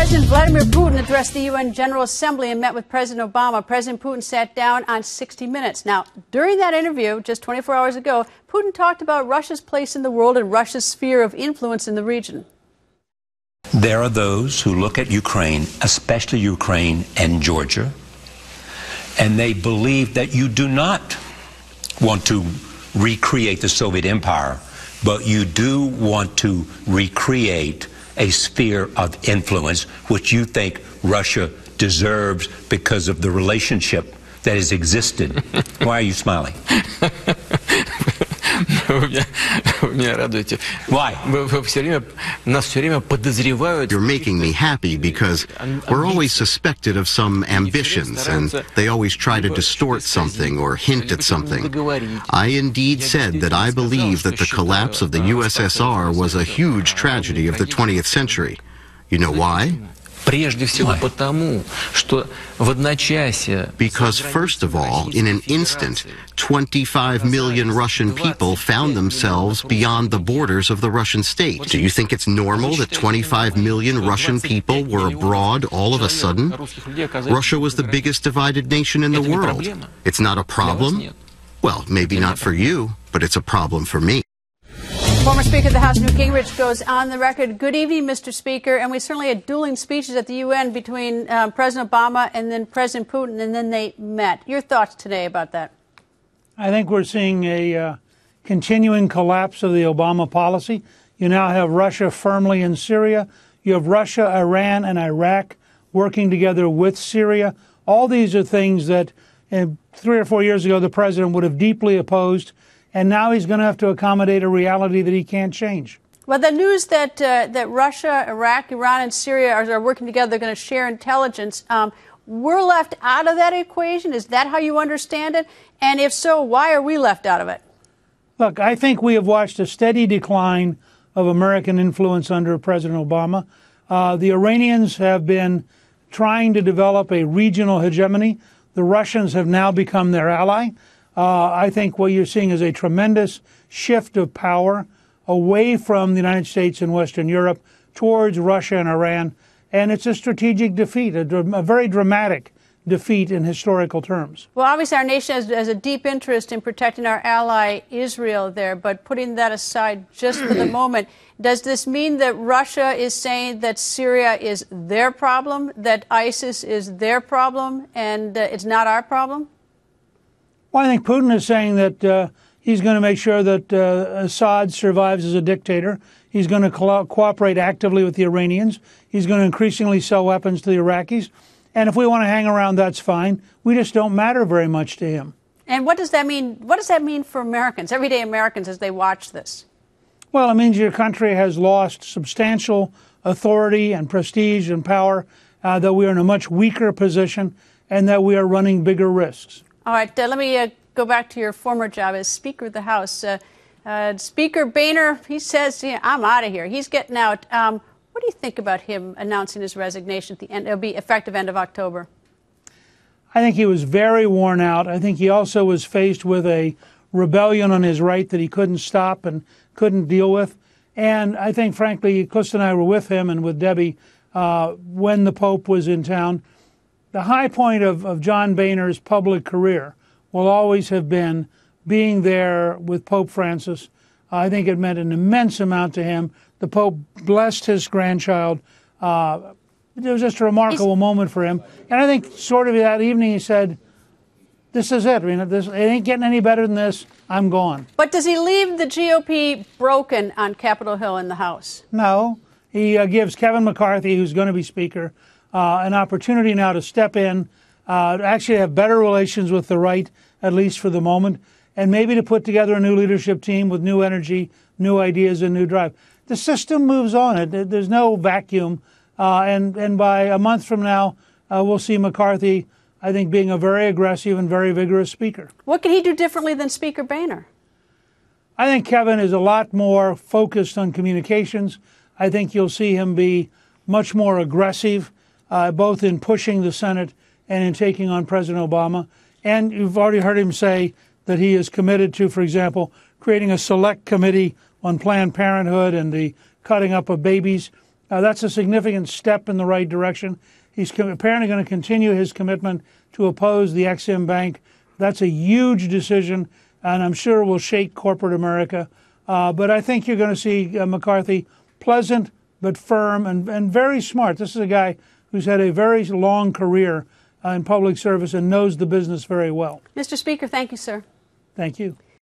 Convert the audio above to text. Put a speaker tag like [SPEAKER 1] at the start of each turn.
[SPEAKER 1] President Vladimir Putin addressed the UN General Assembly and met with President Obama. President Putin sat down on 60 Minutes. Now, during that interview, just 24 hours ago, Putin talked about Russia's place in the world and Russia's sphere of influence in the region.
[SPEAKER 2] There are those who look at Ukraine, especially Ukraine and Georgia, and they believe that you do not want to recreate the Soviet Empire, but you do want to recreate a sphere of influence, which you think Russia deserves because of the relationship that has existed. Why are you smiling? Why?
[SPEAKER 3] You're making me happy because we're always suspected of some ambitions, and they always try to distort something or hint at something. I indeed said that I believe that the collapse of the USSR was a huge tragedy of the 20th century. You know why? Because, first of all, in an instant, 25 million Russian people found themselves beyond the borders of the Russian state. Do you think it's normal that 25 million Russian people were abroad all of a sudden? Russia was the biggest divided nation in the world. It's not a problem? Well, maybe not for you, but it's a problem for me.
[SPEAKER 1] Former Speaker of the House, Newt Gingrich, goes on the record. Good evening, Mr. Speaker. And we certainly had dueling speeches at the UN between President Obama and then President Putin, and then they met. Your thoughts today about that?
[SPEAKER 4] I think we're seeing a continuing collapse of the Obama policy. You now have Russia firmly in Syria. You have Russia, Iran, and Iraq working together with Syria. All these are things that 3 or 4 years ago the president would have deeply opposed. And now he's going to have to accommodate a reality that he can't change.
[SPEAKER 1] Well, the news that that Russia, Iraq, Iran, and Syria are working together, they're going to share intelligence. We're left out of that equation. Is that how you understand it? And if so, why are we left out of it?
[SPEAKER 4] Look, I think we have watched a steady decline of American influence under President Obama. The Iranians have been trying to develop a regional hegemony. The Russians have now become their ally. I think what you're seeing is a tremendous shift of power away from the United States and Western Europe towards Russia and Iran. And it's a strategic defeat, a very dramatic defeat in historical terms.
[SPEAKER 1] Well, obviously our nation has a deep interest in protecting our ally Israel there, but putting that aside just for the moment, does this mean that Russia is saying that Syria is their problem, that ISIS is their problem, and it's not our problem?
[SPEAKER 4] Well, I think Putin is saying that he's going to make sure that Assad survives as a dictator. He's going to cooperate actively with the Iranians. He's going to increasingly sell weapons to the Iraqis. And if we want to hang around, that's fine. We just don't matter very much to him.
[SPEAKER 1] And what does that mean? What does that mean for Americans, everyday Americans, as they watch this?
[SPEAKER 4] Well, it means your country has lost substantial authority and prestige and power, that we are in a much weaker position, and that we are running bigger risks.
[SPEAKER 1] All right, let me go back to your former job as Speaker of the House. Speaker Boehner, he says, I'm out of here. He's getting out. What do you think about him announcing his resignation at the end? It'll be effective end of October.
[SPEAKER 4] I think he was very worn out. I think he also was faced with a rebellion on his right that he couldn't stop and couldn't deal with. And I think, frankly, Clist and I were with him and with Debbie when the Pope was in town. The high point of John Boehner's public career will always have been being there with Pope Francis. I think it meant an immense amount to him. The Pope blessed his grandchild. It was just a remarkable moment for him. And I think sort of that evening he said, this is it. I mean, it ain't getting any better than this. I'm gone.
[SPEAKER 1] But does he leave the GOP broken on Capitol Hill in the House?
[SPEAKER 4] No. He gives Kevin McCarthy, who's going to be Speaker, an opportunity now to step in, to actually have better relations with the right, at least for the moment, and maybe to put together a new leadership team with new energy, new ideas, and new drive. The system moves on. There's no vacuum. And by a month from now, we'll see McCarthy, I think, being a very aggressive and very vigorous speaker.
[SPEAKER 1] What can he do differently than Speaker Boehner?
[SPEAKER 4] I think Kevin is a lot more focused on communications. I think you'll see him be much more aggressive, both in pushing the Senate and in taking on President Obama. And you've already heard him say that he is committed to, for example, creating a select committee on Planned Parenthood and the cutting up of babies. That's a significant step in the right direction. He's apparently going to continue his commitment to oppose the Exim Bank. That's a huge decision, and I'm sure will shake corporate America. But I think you're going to see McCarthy pleasant but firm and very smart. This is a guy who's had a very long career in public service and knows the business very well.
[SPEAKER 1] Mr. Speaker, thank you, sir.
[SPEAKER 4] Thank you.